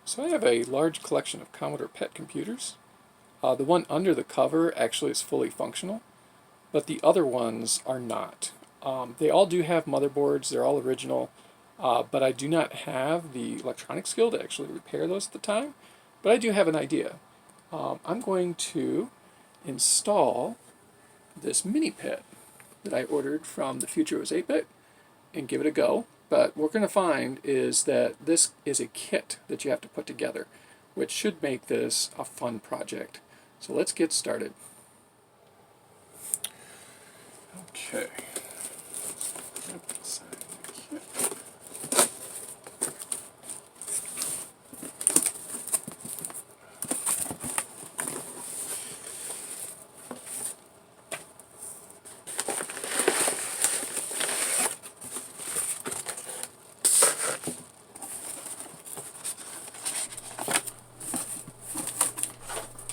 So I have a large collection of Commodore PET computers. The one under the cover actually is fully functional, but the other ones are not. They all do have motherboards, they're all original, but I do not have the electronic skill to actually repair those at the time, but I do have an idea. I'm going to install this MiniPet that I ordered from the Future Was 8-Bit and give it a go. But what we're going to find is that this is a kit that you have to put together, which should make this a fun project. So let's get started. Okay.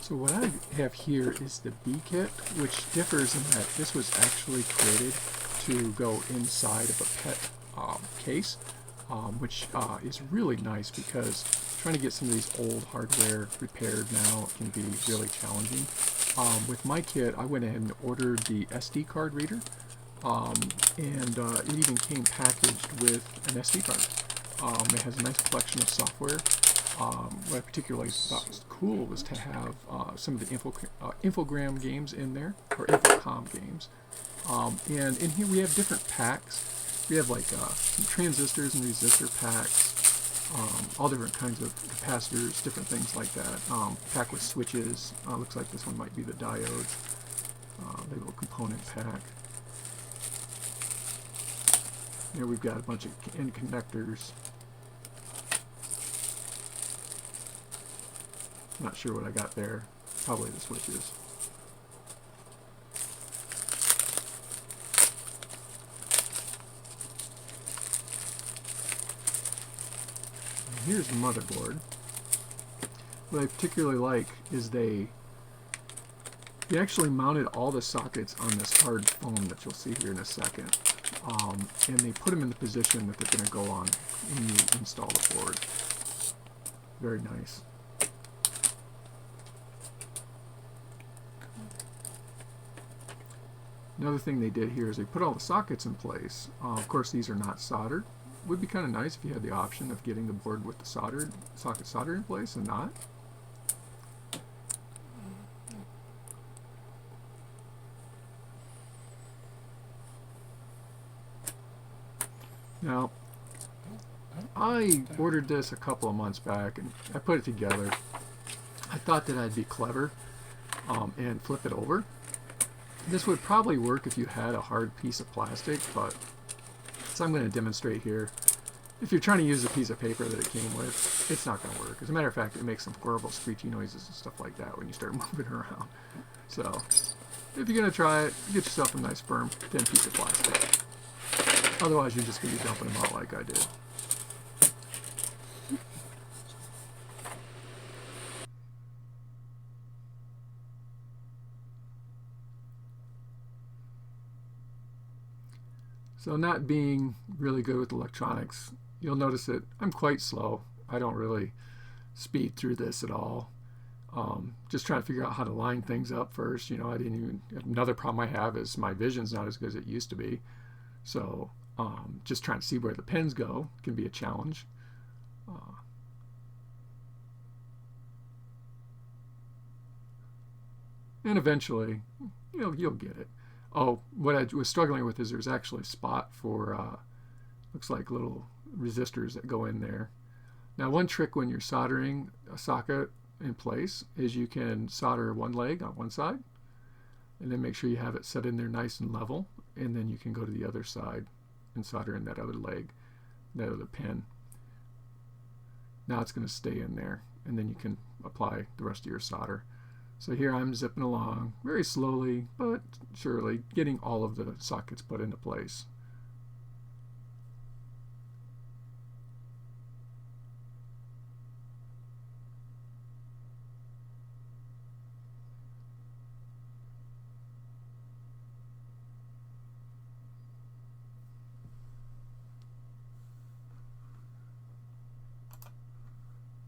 So what I have here is the B kit, which differs in that this was actually created to go inside of a PET case, which is really nice because trying to get some of these old hardware repaired now can be really challenging. With my kit, I went ahead and ordered the SD card reader, and it even came packaged with an SD card. It has a nice collection of software. What I particularly thought was cool was to have some of the infogram games in there, or infocom games. And in here we have different packs. We have like some transistors and resistor packs, all different kinds of capacitors, different things like that. Pack with switches. Looks like this one might be the diodes. The little component pack. Here we've got a bunch of end connectors. Not sure what I got there. Probably the switches. And here's the motherboard. What I particularly like is they actually mounted all the sockets on this hard foam that you'll see here in a second. And they put them in the position that they're going to go on when you install the board. Very nice. Another thing they did here is they put all the sockets in place. Of course, these are not soldered. Would be kind of nice if you had the option of getting the board with the socket soldered in place and not. Now, I ordered this a couple of months back and I put it together. I thought that I'd be clever and flip it over. This would probably work if you had a hard piece of plastic, but so I'm going to demonstrate here. If you're trying to use the piece of paper that it came with, it's not going to work. As a matter of fact, it makes some horrible screechy noises and stuff like that when you start moving around. So, if you're going to try it, get yourself a nice firm, thin piece of plastic. Otherwise, you're just going to be dumping them out like I did. So not being really good with electronics, you'll notice that I'm quite slow. I don't really speed through this at all. Just trying to figure out how to line things up first. You know, another problem I have is my vision's not as good as it used to be. So just trying to see where the pins go can be a challenge. And eventually, you'll get it. Oh, what I was struggling with is there's actually a spot for, looks like little resistors that go in there. Now, one trick when you're soldering a socket in place is you can solder one leg on one side, and then make sure you have it set in there nice and level, and then you can go to the other side and solder in that other leg, that other pin. Now it's going to stay in there, and then you can apply the rest of your solder. So here I'm zipping along very slowly but surely, getting all of the sockets put into place.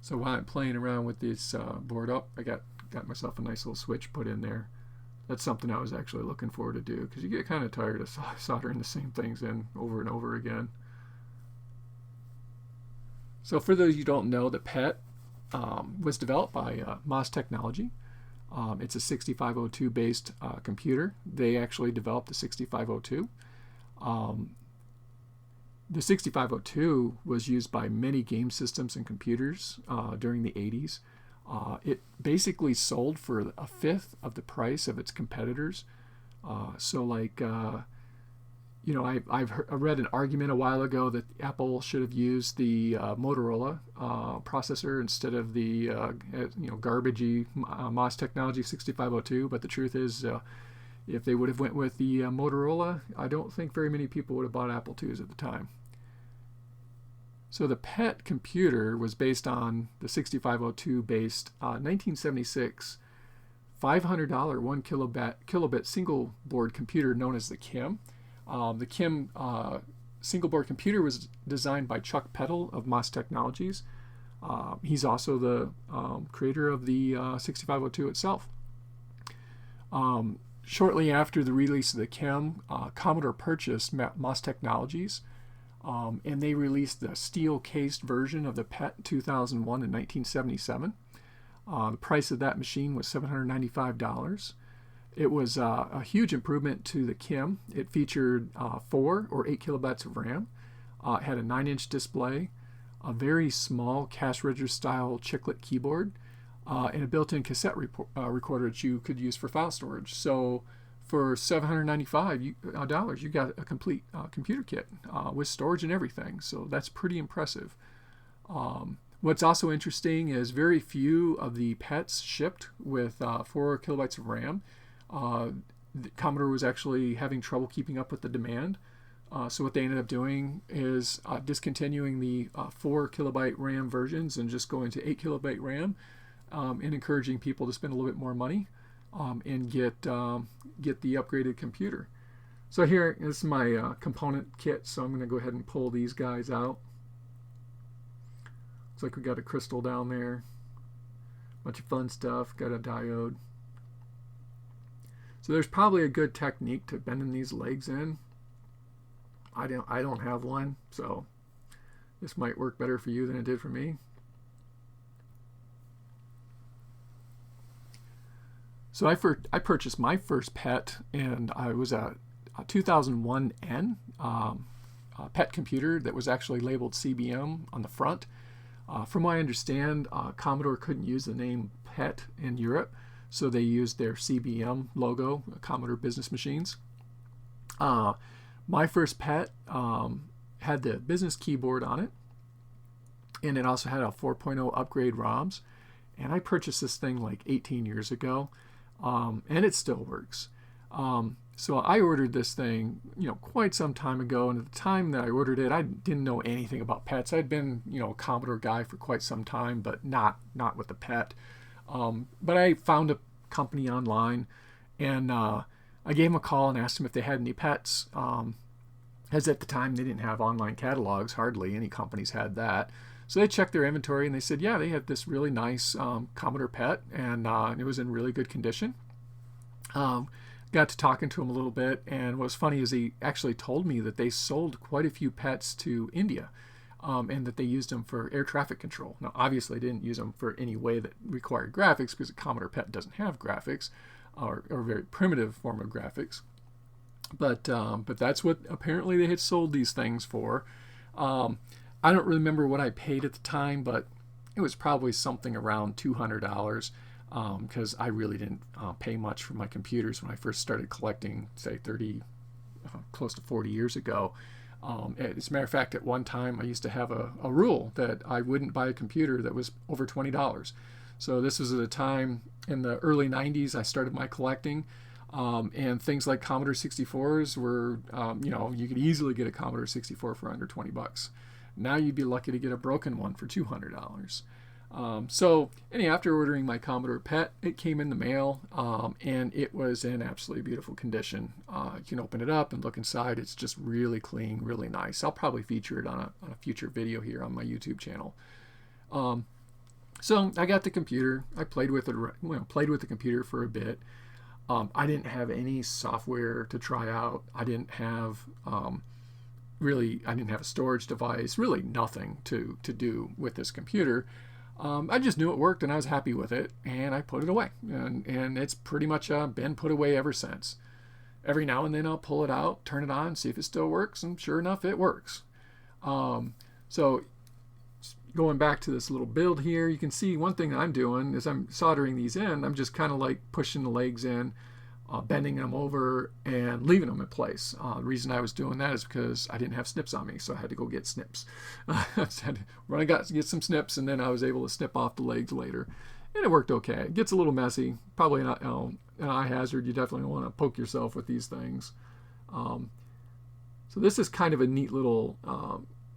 So while I'm playing around with this board up, I got myself a nice little switch put in there. That's something I was actually looking forward to do, because you get kind of tired of soldering the same things in over and over again. So for those you don't know, the PET was developed by MOS Technology. It's a 6502 based computer. They actually developed the 6502. The 6502 was used by many game systems and computers during the 80s. It basically sold for a fifth of the price of its competitors. So like, I read an argument a while ago that Apple should have used the Motorola processor instead of the garbagey MOS Technology 6502. But the truth is, if they would have went with the Motorola, I don't think very many people would have bought Apple IIs at the time. So the PET computer was based on the 6502 based 1976 $500 1 kilobit single board computer known as the KIM. The KIM single board computer was designed by Chuck Peddle of MOS Technologies. He's also the creator of the 6502 itself. Shortly after the release of the KIM, Commodore purchased MOS Technologies, and they released the steel-cased version of the PET in 2001 and 1977. The price of that machine was $795. It was a huge improvement to the KIM. It featured 4 or 8 kilobytes of RAM. It had a 9-inch display, a very small cash register style chiclet keyboard, and a built-in cassette recorder that you could use for file storage. So for $795, you got a complete computer kit with storage and everything. So that's pretty impressive. What's also interesting is very few of the PETs shipped with 4 kilobytes of RAM. Commodore was actually having trouble keeping up with the demand. So what they ended up doing is discontinuing the 4 kilobyte RAM versions and just going to 8 kilobyte RAM, and encouraging people to spend a little bit more money and get the upgraded computer. So here is my component kit. So I'm going to go ahead and pull these guys out. Looks like we got a crystal down there, bunch of fun stuff, got a diode. So there's probably a good technique to bending these legs in. I don't have one, so this might work better for you than it did for me. So I purchased my first PET, and I was a 2001N PET computer that was actually labeled CBM on the front. From what I understand, Commodore couldn't use the name PET in Europe, so they used their CBM logo, Commodore Business Machines. My first PET had the business keyboard on it, and it also had a 4.0 upgrade ROMs. And I purchased this thing like 18 years ago, and it still works. So I ordered this thing, quite some time ago, and at the time that I ordered it, I didn't know anything about PETs. I'd been, a Commodore guy for quite some time, but not with the PET. But I found a company online, and I gave them a call and asked them if they had any PETs. As at the time, they didn't have online catalogs. Hardly any companies had that. So they checked their inventory, and they said, yeah, they had this really nice Commodore PET, and it was in really good condition. Got to talking to him a little bit, and what was funny is he actually told me that they sold quite a few PETs to India, and that they used them for air traffic control. Now, obviously, they didn't use them for any way that required graphics, because the Commodore PET doesn't have graphics, or a very primitive form of graphics. But that's what apparently they had sold these things for. I don't remember what I paid at the time, but it was probably something around $200, because I really didn't pay much for my computers when I first started collecting, say, close to 40 years ago. As a matter of fact, at one time I used to have a rule that I wouldn't buy a computer that was over $20. So this was at a time in the early 90s I started my collecting, and things like Commodore 64s were, you could easily get a Commodore 64 for under $20. Now you'd be lucky to get a broken one for $200. So anyhow, after ordering my Commodore PET, it came in the mail, and it was in absolutely beautiful condition. You can open it up and look inside. It's just really clean, really nice. I'll probably feature it on a future video here on my YouTube channel. So I got the computer. I played with it, played with the computer for a bit. I didn't have any software to try out. I didn't have I didn't have a storage device, really nothing to do with this computer. I just knew it worked and I was happy with it, and I put it away. And it's pretty much been put away ever since. Every now and then I'll pull it out, turn it on, see if it still works, and sure enough, it works. So going back to this little build here, you can see one thing that I'm doing is I'm soldering these in. I'm just kind of like pushing the legs in, bending them over, and leaving them in place. The reason I was doing that is because I didn't have snips on me, so I had to go get snips. I had to get some snips, and then I was able to snip off the legs later. And it worked okay. It gets a little messy. Probably not an eye hazard. You definitely don't want to poke yourself with these things. So this is kind of a neat little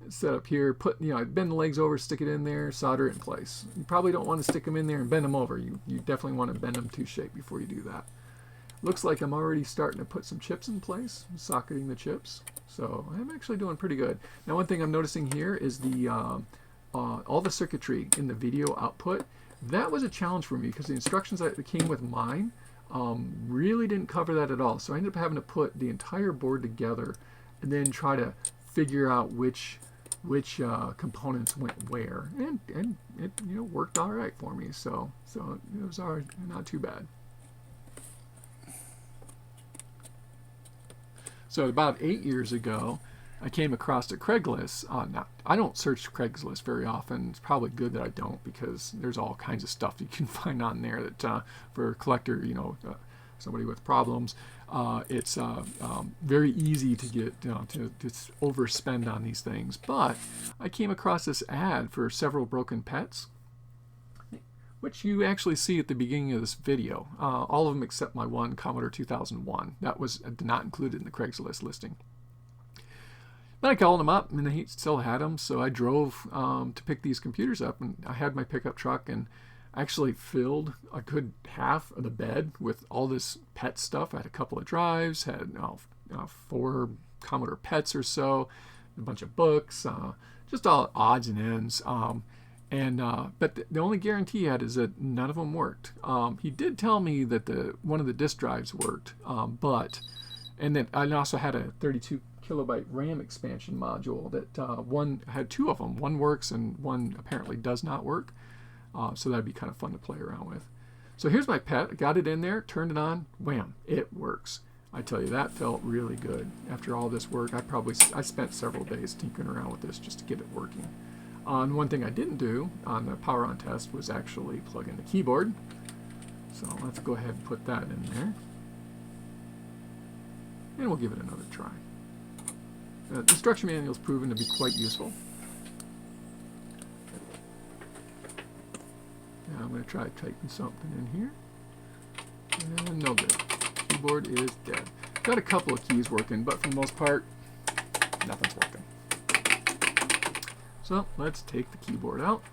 setup here. Bend the legs over, stick it in there, solder it in place. You probably don't want to stick them in there and bend them over. You definitely want to bend them to shape before you do that. Looks like I'm already starting to put some chips in place, socketing the chips. So I'm actually doing pretty good. Now one thing I'm noticing here is all the circuitry in the video output. That was a challenge for me because the instructions that came with mine really didn't cover that at all. So I ended up having to put the entire board together and then try to figure out which components went where, and it worked all right for me. So it was all right, not too bad. So about 8 years ago, I came across a Craigslist. I don't search Craigslist very often. It's probably good that I don't, because there's all kinds of stuff you can find on there that for a collector, somebody with problems, it's very easy to get to overspend on these things. But I came across this ad for several broken pets, which you actually see at the beginning of this video. All of them except my one Commodore 2001. That was not included in the Craigslist listing. But I called them up, and he still had them, so I drove to pick these computers up, and I had my pickup truck, and actually filled a good half of the bed with all this PET stuff. I had a couple of drives, had 4 Commodore PETs or so, a bunch of books, just all odds and ends. But the only guarantee he had is that none of them worked. He did tell me that one of the disk drives worked, and then I also had a 32 kilobyte RAM expansion module that one had 2 of them. One works and one apparently does not work. So that'd be kind of fun to play around with. So here's my PET. I got it in there, turned it on, wham, it works. I tell you, that felt really good. After all this work, I spent several days tinkering around with this just to get it working. One thing I didn't do on the power on test was actually plug in the keyboard. So let's go ahead and put that in there. And we'll give it another try. The instruction manual is proven to be quite useful. Now I'm going to try typing something in here. And no good. Keyboard is dead. Got a couple of keys working, but for the most part, nothing's working. So let's take the keyboard out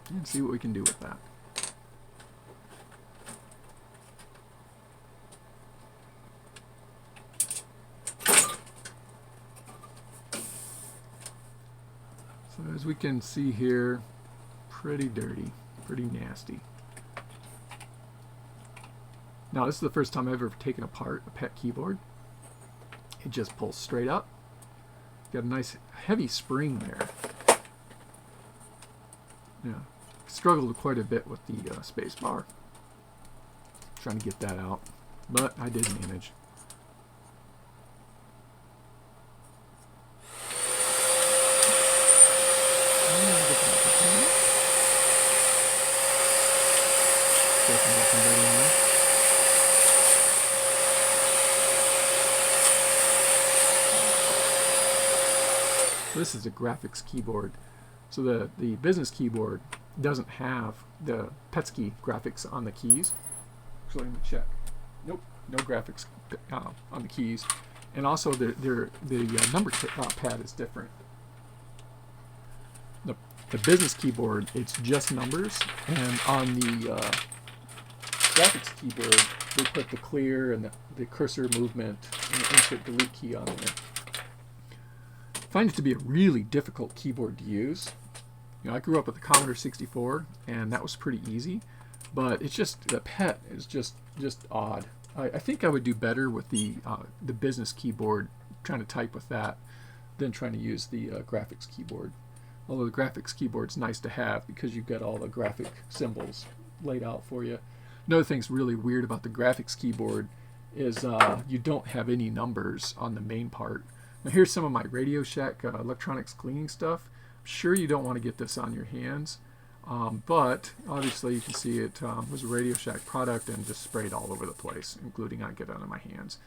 and see what we can do with that. So as we can see here, pretty dirty, pretty nasty. Now this is the first time I've ever taken apart a PET keyboard. It just pulls straight up. Got a nice heavy spring there. Yeah, struggled quite a bit with the space bar. Trying to get that out, but I did manage. This is a graphics keyboard. So the business keyboard doesn't have the PETSCII graphics on the keys. Actually, let me check. Nope, no graphics on the keys. And also the number pad is different. The business keyboard, it's just numbers, and on the graphics keyboard, they put the clear and the cursor movement and the insert delete key on there. I find it to be a really difficult keyboard to use. You know, I grew up with the Commodore 64, and that was pretty easy. But it's just, the PET is just odd. I think I would do better with the business keyboard, trying to type with that, than trying to use the graphics keyboard. Although the graphics keyboard's nice to have because you've got all the graphic symbols laid out for you. Another thing's really weird about the graphics keyboard is you don't have any numbers on the main part. Now here's some of my Radio Shack electronics cleaning stuff. I'm sure you don't want to get this on your hands, but obviously you can see it was a Radio Shack product and just sprayed all over the place, including I get it on my hands.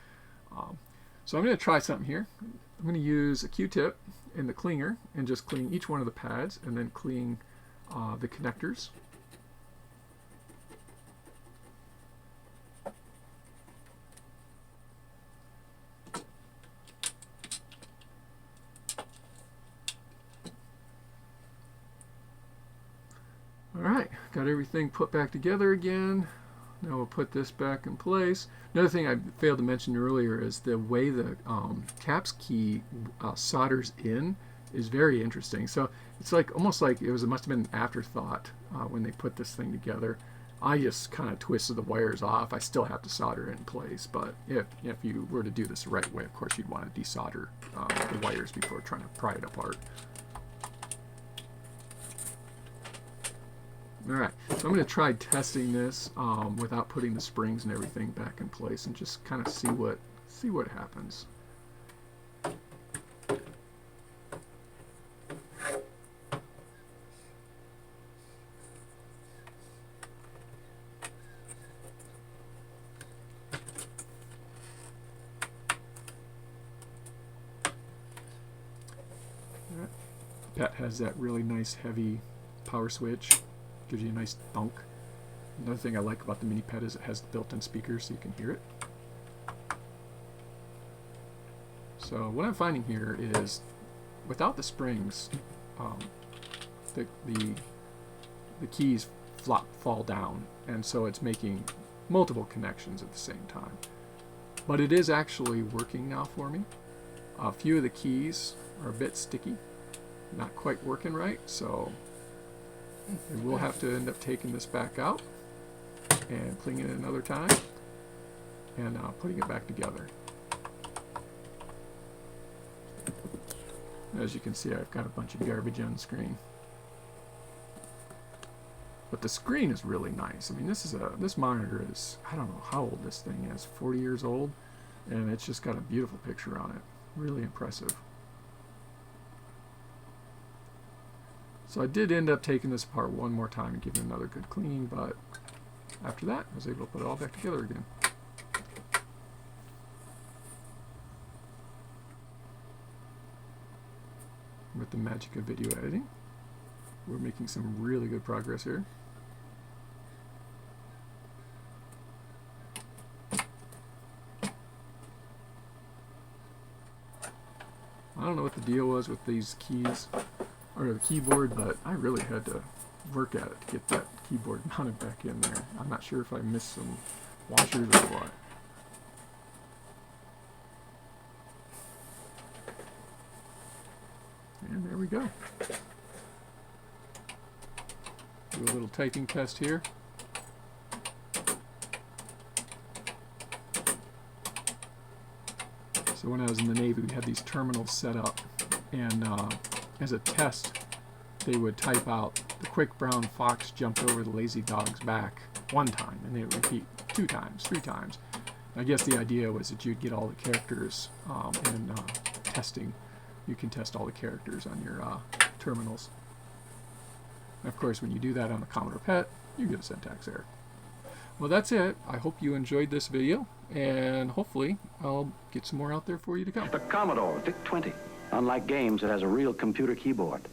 So I'm going to try something here. I'm going to use a Q-tip in the cleaner and just clean each one of the pads and then clean the connectors. Alright, got everything put back together again. Now we'll put this back in place. Another thing I failed to mention earlier is the way the caps key solders in is very interesting. So it's like almost like it must have been an afterthought when they put this thing together. I just kind of twisted the wires off. I still have to solder it in place, but if you were to do this the right way, of course you'd want to desolder the wires before trying to pry it apart. Alright, so I'm going to try testing this without putting the springs and everything back in place and just kind of see what happens. PET has that really nice heavy power switch. Gives you a nice thunk. Another thing I like about the MiniPet is it has built-in speakers so you can hear it. So what I'm finding here is without the springs, the keys fall down, and so it's making multiple connections at the same time. But it is actually working now for me. A few of the keys are a bit sticky, not quite working right, so I will have to end up taking this back out and cleaning it another time and putting it back together. As you can see, I've got a bunch of garbage on the screen. But the screen is really nice. I mean, this monitor is, I don't know how old this thing is, 40 years old, and it's just got a beautiful picture on it. Really impressive. So I did end up taking this apart one more time and giving it another good clean, but after that I was able to put it all back together again. With the magic of video editing, we're making some really good progress here. I don't know what the deal was with these keys or the keyboard, but I really had to work at it to get that keyboard mounted back in there. I'm not sure if I missed some washers or what. And there we go. Do a little typing test here. So when I was in the Navy, we had these terminals set up, and as a test, they would type out, "The quick brown fox jumped over the lazy dog's back" one time, and they would repeat 2 times, 3 times. I guess the idea was that you'd get all the characters, and testing, you can test all the characters on your terminals. And of course, when you do that on the Commodore PET, you get a syntax error. Well, that's it. I hope you enjoyed this video, and hopefully I'll get some more out there for you to come. The Commodore VIC-20. Unlike games, it has a real computer keyboard.